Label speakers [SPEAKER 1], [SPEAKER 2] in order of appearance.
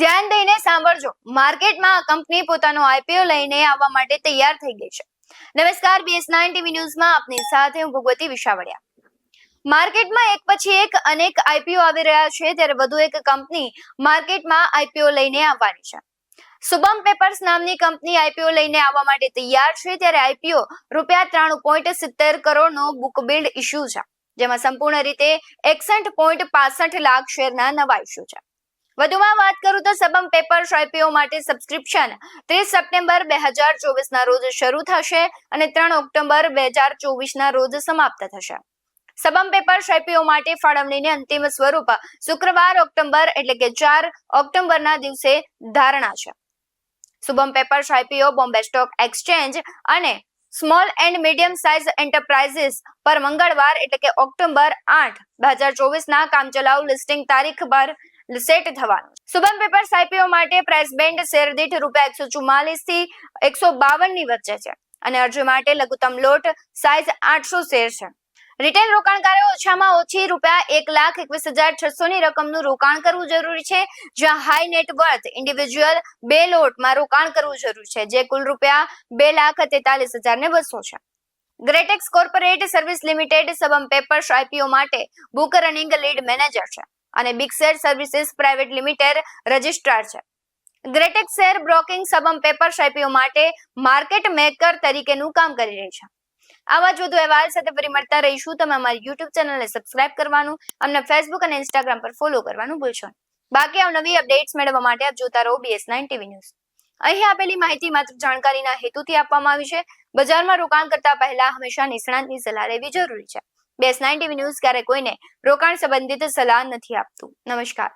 [SPEAKER 1] ધ્યાન દઈને સાંભળજો, માર્કેટમાં કંપની પોતાનો આઈપીઓ લઈને આવવા માટે તૈયાર થઈ ગઈ છે. નમસ્કાર, BS9 ટીવી ન્યૂઝમાં આપની સાથે હું ભગવતી વિશાવડિયા. માર્કેટમાં એક પછી એક અનેક આઈપીઓ આવી રહ્યા છે, ત્યારે વધુ એક કંપની માર્કેટમાં આઈપીઓ લઈને આવવાની છે. શુભમ પેપર્સ નામની કંપની આઈપીઓ લઈને આવવા માટે તૈયાર છે, ત્યારે આઈપીઓ ₹93.70 કરોડનો બુક બિલ્ડ ઇશ્યુ છે, જેમાં સંપૂર્ણ રીતે 61.65 લાખ શેરના નવા ઇશ્યુ છે. વધુમાં વાત કરું તો શુભમ પેપર્સ આઈપીઓ માટે સબસ્ક્રિપ્શન 30 સપ્ટેમ્બર 2024 ના રોજ શરૂ થશે અને 3 ઓક્ટોબર 2024 ના રોજ સમાપ્ત થશે. શુભમ પેપર્સ આઈપીઓ માટે ફાળવણીને અંતિમ સ્વરૂપ શુક્રવાર ઓક્ટોબર એટલે કે 4 ઓક્ટોબરના દિવસે ધારણા છે. Shubham papers IPO Bombay stock exchange અને small and medium size enterprises પર મંગળવાર એટલે કે ઓક્ટોબર 8, 2024 ના કામચલાઉ લિસ્ટિંગ તારીખ પર સેટ થવાનું. શુભમ પેપર્સ આઈપીઓ માટે પ્રાઇસ બેન્ડ શેર દીઠ ₹144 થી 152 ની વચ્ચે છે અને અરજી માટે લઘુત્તમ લોટ સાઇઝ 800 શેર છે. રિટેલ રોકાણકારોએ ઓછામાં ઓછી ₹1,21,600 ની રકમનું રોકાણ કરવું જરૂરી છે, જ્યાં હાઈ નેટ વર્થ ઇન્ડિવિડ્યુઅલ 2 લોટમાં રોકાણ કરવું જરૂરી છે, જે કુલ ₹2,43,200 છે. Gretex corporate service limited Shubham papers IPO માટે બુક રનિંગ લીડ મેનેજર છે અને big share services private limited registrar છે. Gretex share broking Shubham papers IPO માટે માર્કેટ મેકર તરીકેનું કામ કરી રહી છે. આવા જ વધુ અહેવાલ સાથે ફરી મળતા રહીશું. તમે અમારી YouTube ચેનલને સબસ્ક્રાઇબ કરવાનું, અમને Facebook અને Instagram પર ફોલો કરવાનું ભૂલશો નહીં. બાકી નવી અપડેટ્સ મેળવવા માટે આપ જોતા રહો BS9 ટીવી ન્યૂઝ. અહીં આપેલી માહિતી માત્ર જાણકારીના હેતુથી આપવામાં આવી છે. બજારમાં રોકાણ કરતા પહેલા હંમેશા નિષ્ણાતની સલાહ લેવી જરૂરી છે. BS9 ટીવી ન્યૂઝ ક્યારે કોઈને રોકાણ સંબંધિત સલાહ નથી આપતું. નમસ્કાર.